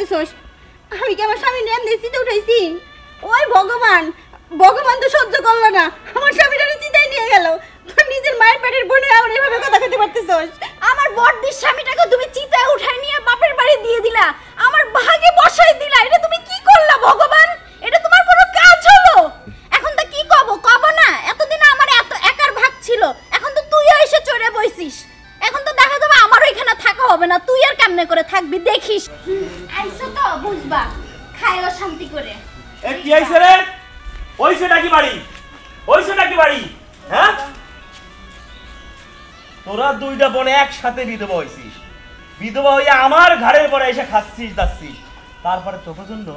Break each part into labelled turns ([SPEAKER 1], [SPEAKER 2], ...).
[SPEAKER 1] বলতেছস? আমি কি আমার স্বামী নেম চিতে উঠাইছি? ওই ভগবান, ভগবান তো সহ্য করলো না, আমার স্বামীটারে চিতাই নিয়ে গেল। তোর নিজের মায়ের পেটের বোনে আমার এভাবে কথা কইতে পারতেছস? আমার বড়দির স্বামীটাকে তুমি চিতায় উঠাই নিয়ে বাপের বাড়ি দিয়ে দিলা, আমার ভাগে বসাই দিলা। এটা তুমি কি করলা ভগবান? এটা তোমার কোনো কাজ হলো? এখন তো কি কব না, এতদিন আমার এত একার ভাগ ছিল, এখন তো তুইও এসে চড়ে বইছিস। এখন তো দেখা যাবে আমারও এখানে থাকা হবে না, তুই আর কেমনে করে থাকবি দেখিস। আইছো তো বুঝবা, খাইও শান্তি করে।
[SPEAKER 2] এ কি আইছে রে? ওইছে নাকি বাড়ি? ওইছে নাকি বাড়ি? হ্যাঁ, তোরা দুইটা বোনে একসাথে বিধবা হইছিস, বিধবা হইয়া আমার ঘাড়ের পরে এসে খাচ্ছিস যাচ্ছিস। তারপরে তোকে জন্য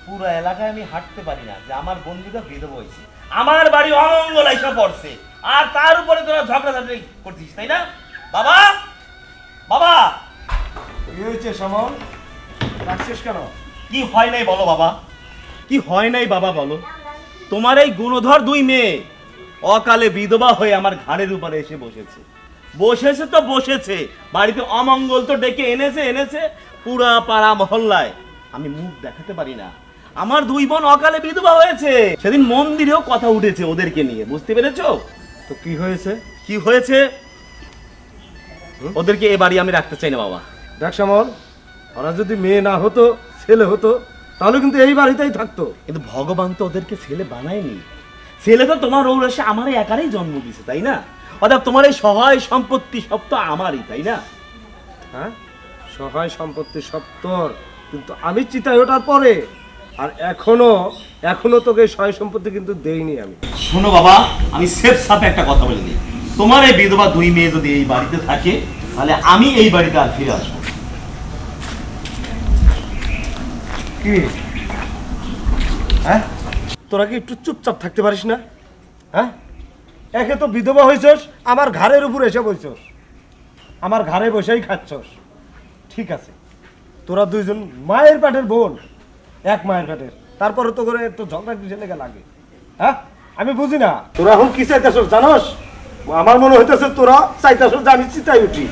[SPEAKER 2] পুরো এলাকায় আমি হাঁটতে পারি না যে আমার বন্ধুটা বিধবা হয়েছে, আমার বাড়ি অমঙ্গল এসে পড়ছে, আর তার উপরে তোরা ঝগড়াঝাটি করছিস, তাই না? বাবা, বাবা,
[SPEAKER 3] কি হয়েছে শ্যামল? ডাকছিস কেন?
[SPEAKER 2] কি হয় নাই বলো বাবা, কি হয় নাই বাবা বলো? তোমার এই গুণধর দুই মেয়ে অকালে বিধবা হয়ে আমার ঘাড়ের উপরে এসে বসেছে। বসেছে তো বসেছে, বাড়িতে অমঙ্গল তো ডেকে এনেছে পুরা পাড়া মহল্লায়। আমি মুখ দেখাতে পারি না, আমার দুই বোন অকালে বিধবা হয়েছে। সেদিন মন্দিরেও কথা উঠেছে ওদেরকে নিয়ে, বুঝতে পেরেছো
[SPEAKER 3] তো? কি হয়েছে?
[SPEAKER 2] কি হয়েছে? ওদেরকে এ বাড়ি আমি রাখতে চাই না বাবা।
[SPEAKER 3] দেখ শ্যামল, ওরা যদি মেয়ে না হতো, ছেলে হতো, তাহলে কিন্তু এই বাড়িতেই থাকতো।
[SPEAKER 2] কিন্তু ভগবান তো ওদেরকে ছেলে বানায়নি, ছেলে তো তোমার ঔরসে আমার একারই জন্ম দিছে, তাই না? অর্থাৎ তোমার এই সহায় সম্পত্তি সব তো আমারই, তাই না?
[SPEAKER 3] হ্যাঁ, সহায় সম্পত্তি সব তোর, কিন্তু আমি চিতায় ওঠার পরে আর এখনো তোকে সহায় সম্পত্তি কিন্তু দেইনি আমি।
[SPEAKER 2] শোনো বাবা, আমি সেফ সাপে একটা কথা বলে দিই, তোমার এই বিধবা দুই মেয়ে যদি এই বাড়িতে থাকে, তাহলে আমি এই বাড়িতে আর ফিরে আসবো।
[SPEAKER 3] কি হ্যাঁ, তোরা কি একটু চুপচাপ থাকতে পারিস না? হ্যাঁ, একে তো বিধবা হয়েছস, আমার ঘাড়ের উপর এসে বসছস, আমার ঘাড়ে বসেই খাচ্ছস। ঠিক আছে, তোরা দুইজন মায়ের পেটের বোন, এক মায়ের পেটের, তারপরে তো করে তো ঝগড়া কিসে লেগে লাগে? হ্যাঁ, আমি বুঝি না তোরা এখন কি চাইতেছস জানোস? আমার মনে হইতেছে তোরা চাইতেছস যে আমি চিতাই উঠি।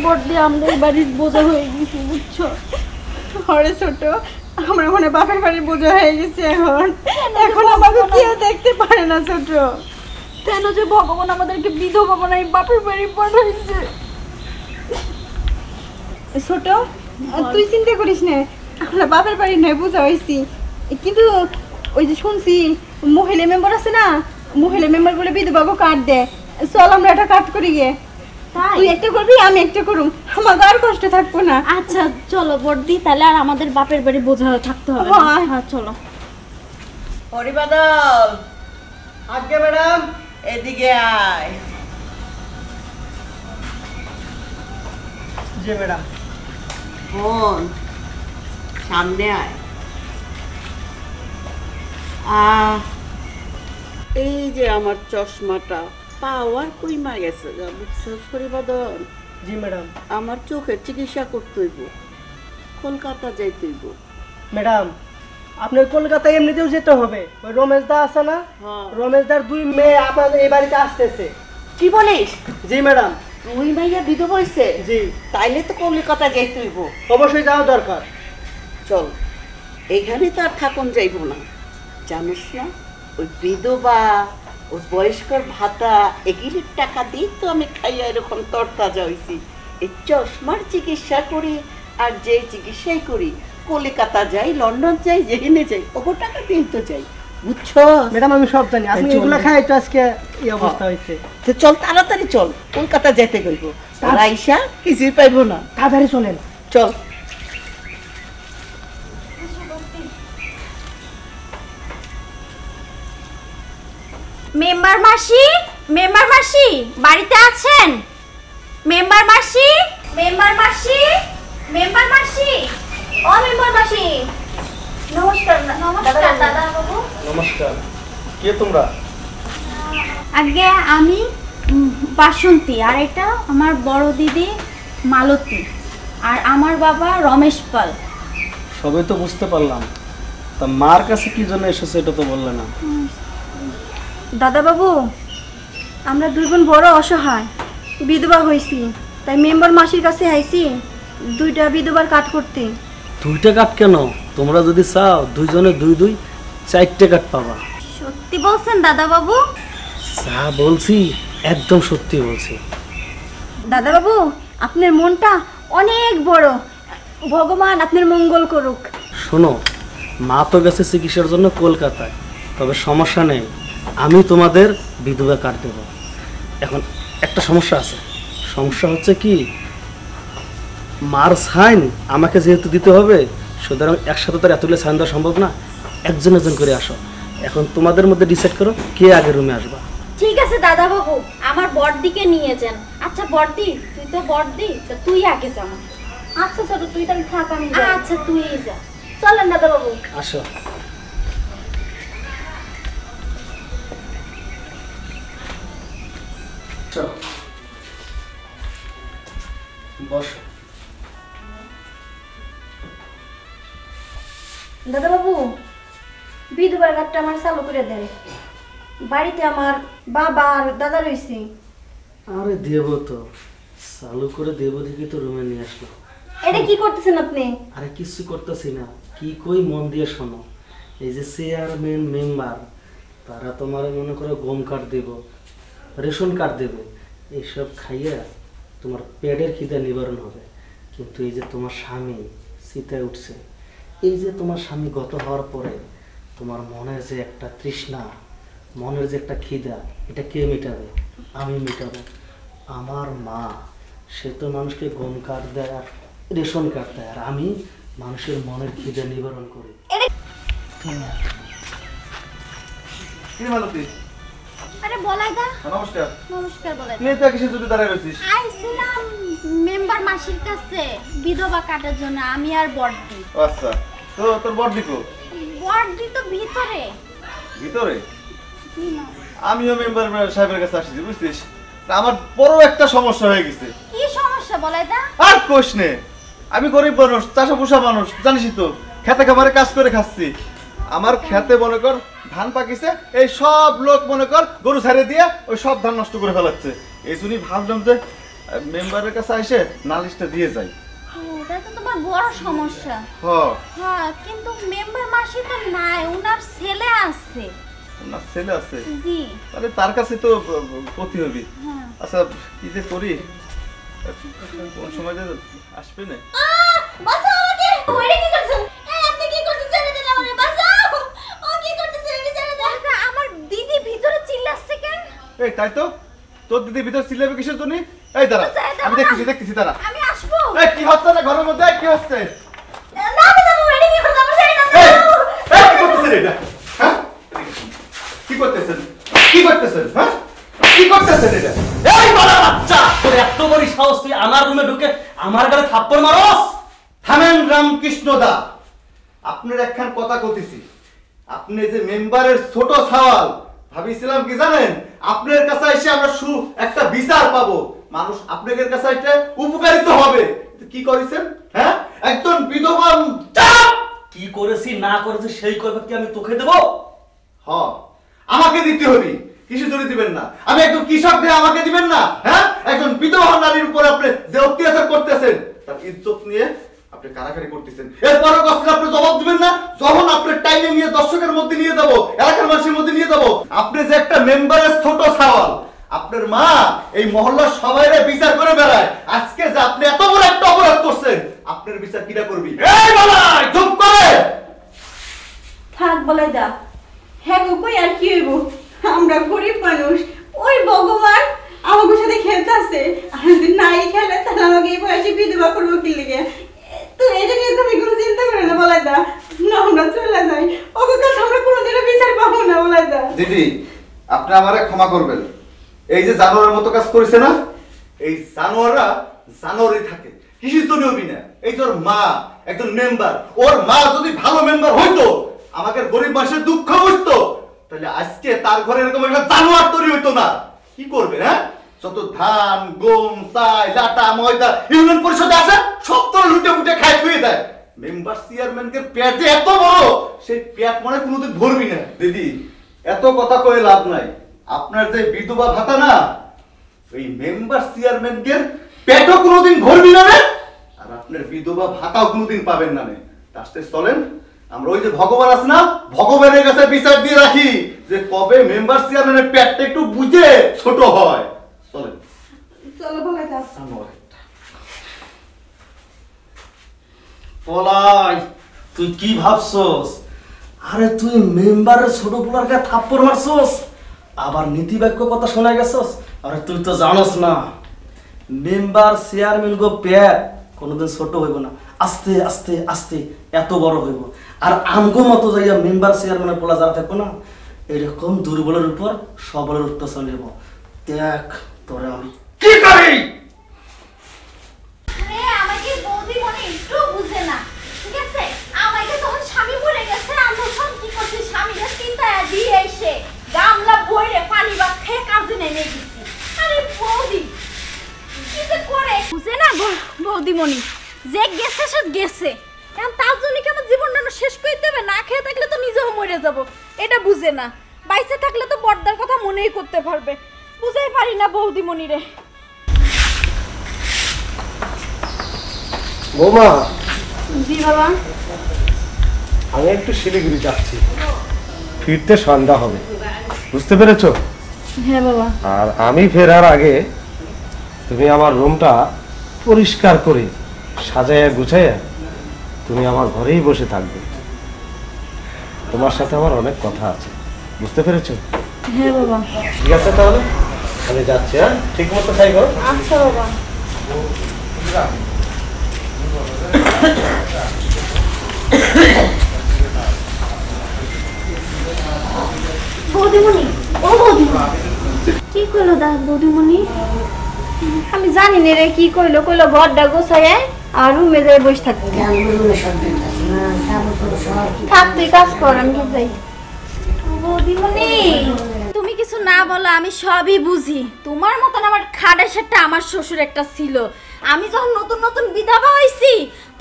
[SPEAKER 1] বড়দি আমাদের বাড়ির বোঝা হয়ে গেছে, বুঝছো? হরে ছোট, আমরা মনে বাপের বাড়ির বোঝা হয়ে গেছে। এখন আমাকে কেউ দেখতে পারে না ছোট। কেন যে ভগবান আমাদেরকে বিধবা বানাই বাপের বাড়ি পাঠাইছে। ছোট, তুই চিন্তা করিস না, আমরা বাপের বাড়ি নয় বোঝা হয়েছি। কিন্তু ওই যে শুনছি মহিলা মেম্বার আছে না, মহিলা মেম্বার বলে বিধবাকে কাট দেয়। চল আমরা একটা কাট করি গে, তুই একটা করবি আমি একটা করুম, আমার আর কষ্ট থাকবো না।
[SPEAKER 4] আচ্ছা চলো বড়দি, তাহলে আর আমাদের বাপের বাড়ি বোঝা থাকতে হবে না। হ্যাঁ চলো।
[SPEAKER 5] হরিবাদল, আজকে ম্যাডাম এদিকে আয়।
[SPEAKER 6] জি ম্যাডাম।
[SPEAKER 5] বোন সামনে আয়। এই যে আমার চশমাটা পাওয়ার কইমা গেছে, বুঝছো হরিবাদল?
[SPEAKER 6] জি ম্যাডাম।
[SPEAKER 5] আমার চোখের চিকিৎসা করতে হইব, কলকাতা যাইতে হইব।
[SPEAKER 6] ম্যাডাম, আপনার কলকাতায় এমনিতেও যেতে হবে, ওই রমেশ দা আছে না, রমেশ দার দুই মেয়ে আপনাদের এই বাড়িতে আসতেছে।
[SPEAKER 5] কি বলিস?
[SPEAKER 6] জি ম্যাডাম।
[SPEAKER 5] দুই মাইয়া বিধবা হইছে?
[SPEAKER 6] জি।
[SPEAKER 5] তাইলে তো কলকাতা যাইতে হইব।
[SPEAKER 6] অবশ্যই যাওয়া দরকার।
[SPEAKER 5] চল, এখানে তো আর থাকুন যাইব না, জানিস না ওই বিধবা, ওই বয়স্কর ভাতা, এগুলির টাকা দিয়ে তো আমি খাইয়া এরকম তরতাজা হয়েছি। এই চশমার চিকিৎসা করি, আর যে চিকিৎসাই করি, কলকাতা যাই, লন্ডন যাই, যেখানে যাই, ওগো টাকা দিয়ে তো যাই, বুঝছো?
[SPEAKER 6] ম্যাডাম আমি সব জানি, আপনি এগুলো খাই তো আজকে এই অবস্থা হয়েছে।
[SPEAKER 5] তো চল তাড়াতাড়ি চল, কলকাতা যাইতে গইব, তারা আইসা কিছুই পাইব না।
[SPEAKER 6] তাড়াতাড়ি চলেন।
[SPEAKER 5] চল।
[SPEAKER 4] মেম্বার মাসি, মেম্বার মাসি বাড়িতে আছেন? মেম্বার মাসি, মেম্বার মাসি, মেম্বার মাসি, ও মেম্বার মাসি। নমস্কার। নমস্কার দাদা বাবু।
[SPEAKER 3] নমস্কার। কে তোমরা?
[SPEAKER 4] আগে আমি বাসন্তী, আর এটা আমার বড় দিদি মালতী, আর আমার বাবা রমেশ পাল।
[SPEAKER 6] সবই তো বুঝতে পারলাম, তা মার কাছে কি জন্য এসেছে এটা তো বললে না।
[SPEAKER 1] দাদা বাবু, আমরা দুই বোন বড় অসহায়, বিধবা হয়েছি, তাই মেম্বার মাসির কাছে আইছি 2টা বিধবার কাট করতে।
[SPEAKER 6] 2টা কাঠ কেন? তোমরা যদি চাও দুইজনে 2 4টে কাঠ পাবা।
[SPEAKER 4] সত্যি বলছেন দাদা বাবু?
[SPEAKER 6] যা বলছি একদম সত্যি বলছি।
[SPEAKER 1] দাদা বাবু, আপনার মনটা অনেক বড়, ভগবান আপনার মঙ্গল করুক।
[SPEAKER 6] শোনো, মা তো গেছে চিকিৎসার জন্য কলকাতায়, তবে সমস্যা নেই, আমি তোমাদের বিধবা কার্ড দেব। এখন একটা সমস্যা আছে, সমস্যা হচ্ছে কি, মার সাইন আমাকে যেহেতু দিতে হবে, সুতরাং একসাথে তো আর এতগুলো সাইন দেওয়া সম্ভব না, একজন একজন করে আসো। এখন তোমাদের মধ্যে ডিসাইড করো কে আগে রুমে আসবা।
[SPEAKER 4] ঠিক আছে দাদা বাবু, আমার বড়দিকে নিয়ে যান। আচ্ছা বড়দি, তুই তো বড়দি, তো তুই আগে যা।
[SPEAKER 1] আচ্ছা ছোট, তুই তাহলে থাক, আমি যাই।
[SPEAKER 4] আচ্ছা তুই যা।
[SPEAKER 1] চলেন দাদা বাবু।
[SPEAKER 6] আসো। চলো বসো।
[SPEAKER 1] দাদা বাবু, বিধবার কার্ডটা আমার চালু করে দেন। বাড়িতে আমার বাবা আর দাদা রয়েছে।
[SPEAKER 6] আরে দেবো তো, চালু করে দেবো দেখি তো রুমে নিয়ে আসলো।
[SPEAKER 1] এটা কি করতেছেন আপনি?
[SPEAKER 6] আরে কিছু করতেছি না, কি কই মন দিয়ে শোনো। এই যে চেয়ারম্যান মেম্বার, তারা তোমার মনে করো গম কার্ড দেব, রেশন কার্ড দেবে, এইসব খাইয়া তোমার পেটের খিদে নিবারণ হবে। কিন্তু এই যে তোমার স্বামী চিতায় উঠছে, এই যে তোমার স্বামী গত হওয়ার পরে তোমার মনের যে একটা তৃষ্ণা, মনের যে একটা খিদা, এটা কে মেটাবে? আমি মেটাবো। আমার মা, সে তো মানুষকে গম কার্ড দেয় আর রেশন কার্ড দেয়, আর আমি মানুষের মনের খিদে নিবারণ করি।
[SPEAKER 4] আরে বলাই দা,
[SPEAKER 2] নমস্কার।
[SPEAKER 4] নমস্কার বলাই দা।
[SPEAKER 2] তুই তো কিসের জন্য দাঁড়ায় রয়েছিস?
[SPEAKER 4] আইছিলাম মেম্বার মাসির কাছে বিধবা কাটার জন্য, আমি আর বড়দি।
[SPEAKER 2] আচ্ছা, তো তোর বড়দি কো?
[SPEAKER 4] বড়দি তো ভিতরে।
[SPEAKER 2] ভিতরে? আমিও মেম্বার সাহেবের কাছে আসছি, বুঝছিস? তা আমার বড় একটা সমস্যা হয়ে গেছে।
[SPEAKER 4] কি সমস্যা বলাই দা?
[SPEAKER 2] আর কোশ নে, আমি গরিব মানুষ, চাষা পোষা মানুষ, জানিসই তো, খেতে খামারে কাজ করে খাচ্ছি। আমার খেতে মনে কর ধান পাকিছে, এই সব লোক মনে কর গরু ছাড়িয়ে দিয়ে ওই সব ধান নষ্ট করে ফেলাচ্ছে। এই জন্যই ভাবলাম যে মেম্বারের কাছে এসে নালিশটা দিয়ে যাই।
[SPEAKER 4] এটা তো তোমার বড় সমস্যা। হ্যাঁ, কিন্তু মেম্বার মাসি তো নাই, উনার ছেলে আছে।
[SPEAKER 2] ওনার ছেলে আছে?
[SPEAKER 4] জি।
[SPEAKER 2] তাহলে তার কাছে তো ক্ষতি হবে।
[SPEAKER 4] হ্যাঁ।
[SPEAKER 2] আচ্ছা, কি যে করি, কোন সময় যে আসবে না?
[SPEAKER 1] বাঁচাও আমাকে! ওইটা কি করছেন? এই আপনি কি করছেন? ছেড়ে দিন আমারে, বাঁচাও! ও কি করতেছে? এটা ছেড়ে দেন।
[SPEAKER 4] দাদা, আমার দিদি ভিতরে চিল্লাচ্ছে কেন?
[SPEAKER 2] এই তাই তো, তোর দিদি ভিতর চিল্লাবে কিসের জন্য? এই দাঁড়া, আমি দেখতেছি দাঁড়া।
[SPEAKER 4] আমি আসবো।
[SPEAKER 2] এই কি হচ্ছে না ঘরের মধ্যে? কি হচ্ছে?
[SPEAKER 1] না দাদা বাবু, এটা কি করছেন? আমার ছেড়ে দেন।
[SPEAKER 2] এই, এই কি করতেছেন এটা? হ্যাঁ? কি করতেছেন? কি করতেছেন? হ্যাঁ? কি করতেছেন এটা?
[SPEAKER 6] এই বালা বাচ্চা, তোর এত বড় সাহস, তুই আমার রুমে ঢুকে আমার গালে থাপ্পড় মারস?
[SPEAKER 2] থামেন রামকৃষ্ণ দা, আপনার একখান কথা কইতেছি। আপনি যে মেম্বারের ছোট সওয়াল, ভাবিছিলাম কি জানেন, আপনার কাছে এসে আমরা একটা বিচার পাবো, মানুষ আপনাদের কাছে এসে উপকারিত হবে। কি করেছেন? হ্যাঁ, একজন বিধবা।
[SPEAKER 6] চাপ! কি করেছি না করেছি সেই কথা কি আমি তোকে দেবো?
[SPEAKER 2] আমাকে দিতে হবে। কৃষি জমি দিবেন না, আমি একজন কৃষক দিয়ে আমাকে দিবেন না? হ্যাঁ, একজন বিধবা নারীর উপর আপনি যে অত্যাচার করতেছেন, তার ইজ্জত নিয়ে আপনি কারাকারি করতেছেন। এরপরও কথা আপনি জবাব দিবেন না। যখন আপনি টাইমে নিয়ে দর্শকের মধ্যে নিয়ে যাবো, এলাকার মানুষের মধ্যে নিয়ে যাবো, আপনি যে একটা মেম্বারের ছোট সওয়াল, আপনার মা এই মহল্লার সবাইরে বিচার করে বেড়ায়, আজকে যে আপনি এত বড় একটা অপরাধ করছেন, আপনার বিচার কিরা করবি? এই বাবা, চুপ করে!
[SPEAKER 1] থাক বলাই দা, হ্যাঁ গো, কই আর কি হইব? আমরা গরিব মানুষ, ওই ভগবান আমাদের সাথে খেলতেছে, আর যদি নাই খেলে তাহলে আমাকে এই বয়সে বিধবা করবো কি লিগে? তো এটা নিয়ে তুমি কোনো চিন্তা করে না বলাই দা, না আমরা চলে যাই, ওকে কাছে আমরা কোনোদিনও বিচার পাবো না বলাই দা।
[SPEAKER 2] দিদি, আপনি আমারে ক্ষমা করবেন। এই যে জানোয়ারের মতো কাজ করেছে না, এই জানোয়াররা জানোয়ারই থাকে, কিসের জন্য হবি না। এই তোর মা একজন মেম্বার, ওর মা যদি ভালো মেম্বার হইতো, আমাদের গরিব মানুষের দুঃখ বুঝতো, তাহলে আজকে তার ঘরে এরকম একটা জানোয়ার তৈরি হইতো না। কি করবে? হ্যাঁ, যত ধান গম চাই লাটা ময়দা ইউনিয়ন পরিষদে আছে, সব তো লুটে ফুটে খাই খুঁয়ে দেয়। মেম্বার চেয়ারম্যানকে পেট যে এত বড়, সেই পেট মনে কোনোদিন ভরবি না। দিদি, এত কথা কয়ে লাভ নাই।
[SPEAKER 7] আপনার যে বিধবা ভাতা না, ওই মেম্বার চেয়ারম্যানদের পেটও কোনোদিন ভরবি না রে, আর আপনার বিধবা ভাতাও কোনোদিন পাবেন না রে। তার সাথে চলেন, আমরা ওই যে ভগবান আছে না, ভগবানের কাছে বিচার দিয়ে রাখি যে কবে মেম্বার চেয়ারম্যানের পেটটা একটু বুঝে ছোট হয়। চলেন।
[SPEAKER 1] চলো বলে দাও।
[SPEAKER 6] পলাই, তুই কি ভাবছস? আরে তুই মেম্বারের ছোট পোলার গায়ে থাপ্পড় মারছস, আবার নীতিবাক্য কথা শোনা গেছস। আরে তুই তো জানোস না, মেম্বার চেয়ারম্যান গো পেট কোনোদিন ছোট হইব না, আস্তে আস্তে আস্তে এত বড় হইব। আর আমগো মতো যাইয়া মেম্বার চেয়ারম্যানের পোলা যারা থাকবো না, এরকম দুর্বলের উপর সবলের অত্যাচার নেব। দেখ তোরে আমি কি করি।
[SPEAKER 4] আমাকে বৌদি মনে একটু বুঝে না, ঠিক আছে? আমাকে তখন স্বামী মরে গেছে, আমি তখন কি করছি, স্বামীকে চিন্তা দিয়ে এসে গামলা বইরে পানি ভাত খেয়ে কাজে নেমে গেছি। আরে বৌদি কি যে করে বুঝে না বৌদি মনি, যে গেছে সে গেছে, এখন তার জন্য কি আমার জীবনটা শেষ করে দেবে? না খেয়ে থাকলে তো নিজেও মরে যাব, এটা বুঝে না। বাইসে থাকলে তো বড়দার কথা মনেই করতে পারবে, বুঝাই পারি না বৌদি মনি রে।
[SPEAKER 3] বৌমা,
[SPEAKER 4] জি বাবা।
[SPEAKER 3] আমি একটু শিলিগুড়ি যাচ্ছি, ফিরতে সন্ধ্যা হবে, বুঝতে পেরেছো?
[SPEAKER 4] হ্যাঁ বাবা।
[SPEAKER 3] আর আমি ফেরার আগে তুমি আমার রুমটা পরিষ্কার করে সাজাইয়া গুছাইয়া তুমি আমার ঘরেই বসে থাকবে। তোমার সাথে আমার অনেক কথা আছে, বুঝতে পেরেছো?
[SPEAKER 4] হ্যাঁ বাবা।
[SPEAKER 3] ঠিক আছে, তাহলে আমি যাচ্ছি। হ্যাঁ, ঠিক মতো থাকো।
[SPEAKER 4] আচ্ছা বাবা। বৌদিমণি, ও বৌদিমণি, কি কইলো বৌদিমণি? আমি জানি না রে কি কইলো। কইলো ঘরটা গোছায় আর রুমে যাই বসে থাকতে। থাক, তুই কাজ কর, আমি যাই। বৌদিমণি, তুমি কিছু না বলো, আমি সবই বুঝি। তোমার মতন আমার খাটা সেটা আমার শ্বশুর একটা ছিল। আমি যখন নতুন নতুন বিধবা হয়েছি,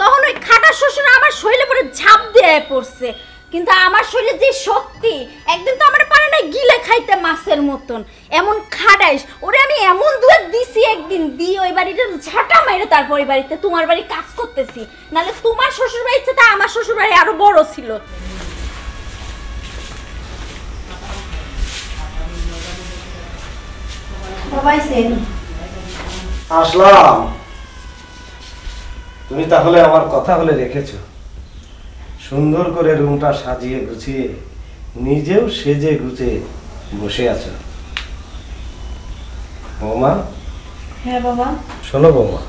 [SPEAKER 4] তখন ওই খাটা শ্বশুর আমার শরীরে পরে ঝাঁপ দিয়ে পড়ছে। কিন্তু আমার শরীরে যে শক্তি, একদিন তো আমার পারে না গিলে খাইতে মাছের মতন, এমন খাটাইস ওরে আমি এমন দুধ দিছি, একদিন দিয়ে ওই বাড়িতে ঝাঁটা মাইরে তারপর ওই বাড়িতে তোমার বাড়ি কাজ করতেছি। নাহলে তোমার শ্বশুর বাড়িতে তা আমার শ্বশুর বাড়ি আরো বড় ছিল।
[SPEAKER 3] আসলাম। তুমি তাহলে আমার কথা বলে রেখেছো, সুন্দর করে রুমটা সাজিয়ে গুছিয়ে নিজেও সেজে গুছে বসে আছো। বৌমা।
[SPEAKER 4] হ্যাঁ বাবা।
[SPEAKER 3] শোনো বৌমা,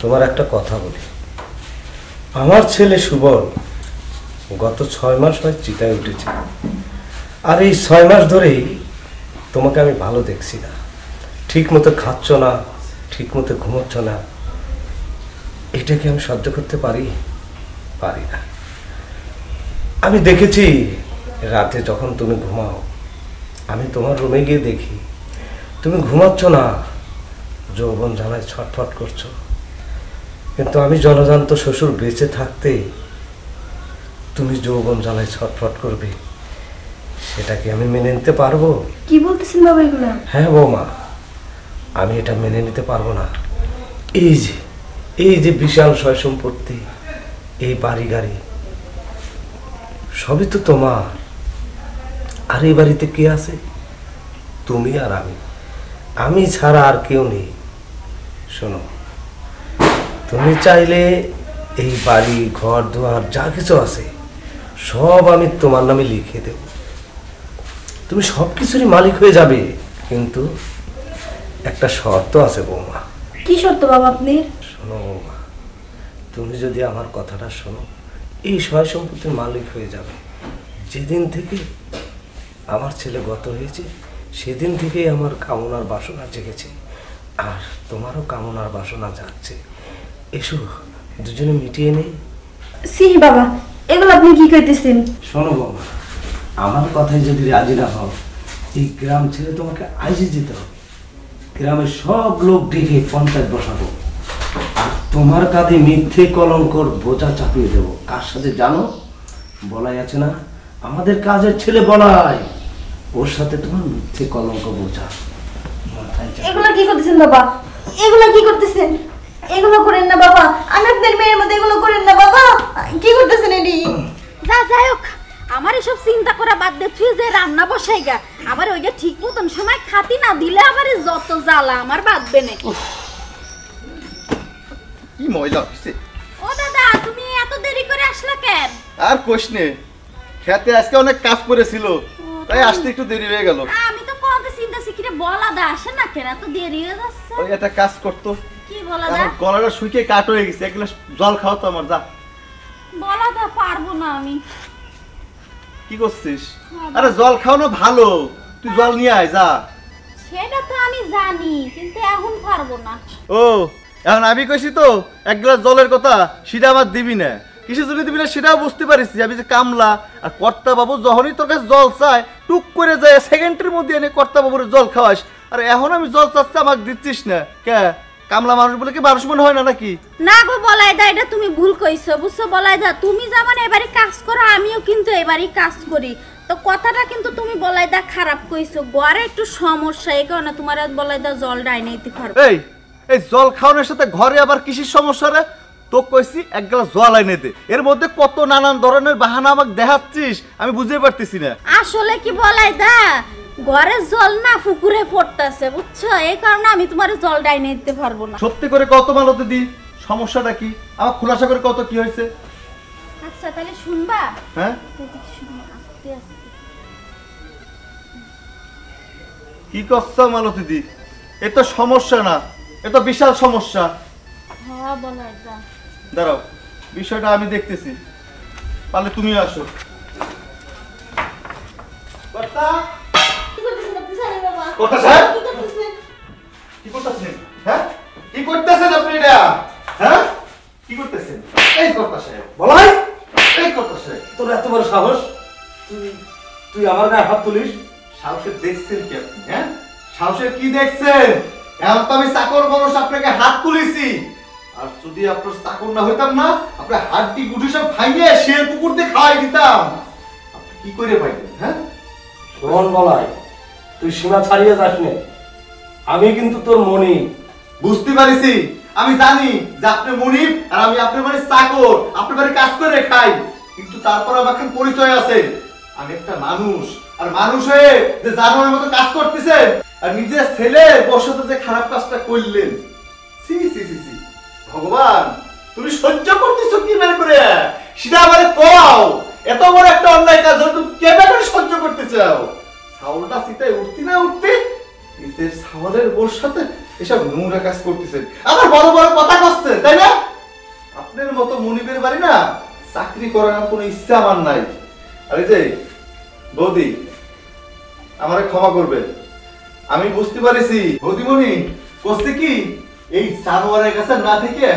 [SPEAKER 3] তোমার একটা কথা বলি। আমার ছেলে সুবল গত 6 মাস হয় চিতায় উঠেছে, আর এই 6 মাস ধরেই তোমাকে আমি ভালো দেখছি না। ঠিক মতো খাচ্ছ না, ঠিক মতো ঘুমোচ্ছ না। এটা কি আমি সহ্য করতে পারি? পারি না। আমি দেখেছি রাতে যখন তুমি ঘুমাও, আমি তোমার রুমে গিয়ে দেখি তুমি ঘুমাচ্ছ না, যৌবন জ্বালায় ছটফট করছো। কিন্তু আমি জনজান্ত শ্বশুর বেঁচে থাকতে তুমি যৌবন জ্বালায় ছটফট করবে, সেটা কি আমি মেনে নিতে পারবো?
[SPEAKER 4] কি বলতেছেন বাবা এগুলো?
[SPEAKER 3] হ্যাঁ বৌমা, আমি এটা মেনে নিতে পারবো না। এই যে বিশাল সয় সম্পত্তি, এই বাড়ি গাড়ি সবই তো তোমার, আর এই বাড়িতে কে আছে? তুমি আর আমি ছাড়া আর কেউ নেই। শোনো, তুমি চাইলে এই বাড়ি ঘর দুয়ার যা কিছু আছে সব আমি তোমার নামে লিখে দেব, তুমি সব কিছুরই মালিক হয়ে যাবে। কিন্তু একটা শর্ত আছে বৌমা।
[SPEAKER 4] কি শর্ত বাবা আপনি?
[SPEAKER 3] শোনো বৌমা, তুমি যদি আমার কথাটা শোনো, এই সয় সম্পত্তির মালিক হয়ে যাবে। যেদিন থেকে আমার ছেলে গত হয়েছে, সেদিন থেকেই আমার কামনার বাসনা জেগেছে, আর তোমারও কামনার বাসনা যাচ্ছে। এসো দুজনে মিটিয়ে নেই।
[SPEAKER 4] সি বাবা, এগুলো আপনি কি কইতেছেন?
[SPEAKER 3] শোনো বাবা, আমার কথায় যদি রাজি না হও, এই গ্রাম ছেড়ে তোমাকে আইজে যেতে হবে। গ্রামের সব লোক ডেকে পঞ্চায়েত বসাবো, আর তোমার কাঁধে মিথ্যে কলঙ্কর বোঝা চাপিয়ে দেবো। কার সাথে জানো? বলাই আছে না, আমাদের কাজের ছেলে বলাই।
[SPEAKER 6] ওর সাথে তোমার মিথ্যে কলঙ্ক বোঝা।
[SPEAKER 1] এগুলো কি করতেছেন বাবা? এগুলো কি করতেছেন? এগুলো করেন না বাবা, আমি আপনার মেয়ের মধ্যে এগুলো করেন না বাবা। কি করতেছেন এডি?
[SPEAKER 4] যাই হোক, আমার এসব চিন্তা করা বাদ দে, তুই যে রান্না বসাই গা, আবার ওইটা ঠিক মতন সময় খাতি না দিলে আবার যত জ্বালা আমার বাঁধবে না।
[SPEAKER 7] কি ময়লা হইছে।
[SPEAKER 4] ও দাদা, তুমি এত দেরি করে আসলা কেন?
[SPEAKER 7] আর কোশ নে, খেতে আজকে অনেক কাজ করেছিল, তাই আসতে একটু দেরি হয়ে গেল।
[SPEAKER 4] আমি তো কোনতে চিন্তা শিখিরে বলা দা আসে না কেন, এত দেরি হয়ে যাচ্ছে।
[SPEAKER 7] ওই একটা কাজ করতো,
[SPEAKER 4] কি বলা দা?
[SPEAKER 7] আমার গলাটা শুকিয়ে কাট হয়ে গেছে, এক গ্লাস জল খাও তো আমার, যা।
[SPEAKER 4] বলা দা পারবো না আমি।
[SPEAKER 7] কি করছিস? আরে জল খাওয়ানো ভালো, তুই জল নিয়ে আয়, যা।
[SPEAKER 4] সেটা তো আমি জানি, কিন্তু এখন পারবো না।
[SPEAKER 7] ও এখন আমি কইছি তো এক গ্লাস জলের কথা, সেটা আমার দিবি না, কিসের জন্য দিবি না সেটাও বুঝতে পারিস। আমি যে কামলা আর কর্তা বাবু যখনই তোর কাছে জল চায়, টুক করে যায় সেকেন্ডের মধ্যে এনে কর্তা বাবুর জল খাওয়াস। আর এখন আমি জল চাচ্ছি, আমাকে দিচ্ছিস না কে? কামলা মানুষ বলে কি মানুষ মনে হয় না নাকি?
[SPEAKER 4] না গো বলাই দা, এটা তুমি ভুল কইছো, বুঝছো বলাই দা? তুমি যেমন এবারে কাজ করো, আমিও কিন্তু এবারই কাজ করি। তো কথাটা কিন্তু তুমি বলাই দা খারাপ কইছো, ঘরে একটু সমস্যা, এই কারণে তোমার বলাই দা জল ডাই নিতে পারবো।
[SPEAKER 7] এই এই জল খাওয়ানোর সাথে ঘরে আবার কিসের সমস্যা রে? তো কইছি এক গ্লাস জল এনে দে, এর মধ্যে কত নানান ধরনের বাহানা আমাকে দেখাচ্ছিস, আমি বুঝতে পারতেছি না।
[SPEAKER 4] আসলে কি বলাই দা, ঘরে জল না পুকুরে পড়তেছে, বুঝছো? এই কারণে আমি তোমার জল ডাই নিতে পারবো না।
[SPEAKER 7] সত্যি করে কত মালতে দি, সমস্যাটা কি আমার খুলাসা করে কত কি হয়েছে?
[SPEAKER 4] আচ্ছা তাহলে শুনবা?
[SPEAKER 7] হ্যাঁ
[SPEAKER 4] শুনবা, আস্তে আস্তে।
[SPEAKER 7] কি করছো মালতি দি? এ তো সমস্যা না, এ তো বিশাল সমস্যা।
[SPEAKER 4] হ্যাঁ বলাই দা।
[SPEAKER 7] দাঁড়াও, বিষয়টা আমি দেখতেছি, তাহলে তুমি আসো। কর্তা,
[SPEAKER 1] কি করতেছেন আপনি সাহেব বাবা?
[SPEAKER 7] কর্তা সাহেব?
[SPEAKER 1] কি করতেছেন?
[SPEAKER 7] কি করতেছেন? হ্যাঁ কি করতেছেন আপনি এটা? হ্যাঁ কি করতেছেন? এই কর্তা সাহেব,
[SPEAKER 3] বলাই,
[SPEAKER 7] এই কর্তা সাহেব,
[SPEAKER 3] তোর এত বড় সাহস, তুই আমার গায়ে হাত তুলিস?
[SPEAKER 7] সাহসের দেখছেন কি আপনি? হ্যাঁ সাহসের কি দেখছেন? এখন তো আমি চাকর মানুষ, আপনাকে হাত তুলেছি। আর যদি আপনার চাকর না হইতাম না, আপনার হাড্ডি গুটি সব ভাঙিয়ে শের পুকুর দিয়ে খাওয়াই দিতাম। আপনি কি করে পাইতেন? হ্যাঁ
[SPEAKER 3] শোন বলাই, তুই সীমা ছাড়িয়ে যাস নে, আমি কিন্তু তোর মনি।
[SPEAKER 7] বুঝতে পারিছি, আমি জানি যে আপনি মনিব আর আমি আপনার বাড়ির চাকর, আপনার বাড়ি কাজ করে খাই, কিন্তু তারপর আমার একটা পরিচয় আছে। আমি একটা মানুষ, আর মানুষ হয়ে যে জানোয়ারের মতো কাজ করতেছেন, আর নিজের ছেলে বসতে যে খারাপ কাজটা করলেন, সি সি সি সি, ভগবান তুমি সহ্য করতেছো কি না করে? সেটা আমারে কও। এত বড় একটা অন্যায় কাজ তুমি কেমন করে সহ্য করতে চাও? ছাউলটা সিটায় উঠতে না উঠতে নিজের ছাওয়ালের বোর সাথে এসব নোংরা কাজ করতেছেন, আবার বড় বড় কথা করছেন, তাই না? আপনার মতো মনিবের বাড়ি না চাকরি করার কোনো ইচ্ছা আমার নাই। আর এই যে বৌদি, আমারে ক্ষমা করবেন, আমি বুঝতে পারিছি বৌদিমণি করছে কি, এই জানোয়ারের কাছে না থেকে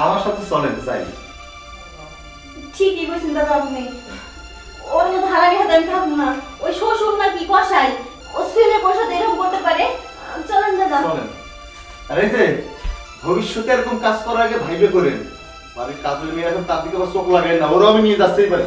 [SPEAKER 7] আমার সাথে চলেন চাই।
[SPEAKER 1] ঠিকই কইছেন দাদা আপনি। ওর মতো হারামি হাতে আমি থাকবো না। ওই শ্বশুর না কি কষাই, ও ছেলে বসে এরকম করতে পারে? চলেন দাদা।
[SPEAKER 7] চলেন। আর এই যে ভবিষ্যতে এরকম কাজ করার আগে ভাইবে করেন, বাড়ির কাজের মেয়ে এখন তার দিকে আবার চোখ লাগায় না, ওরও আমি নিয়ে যাচ্ছেই পারি।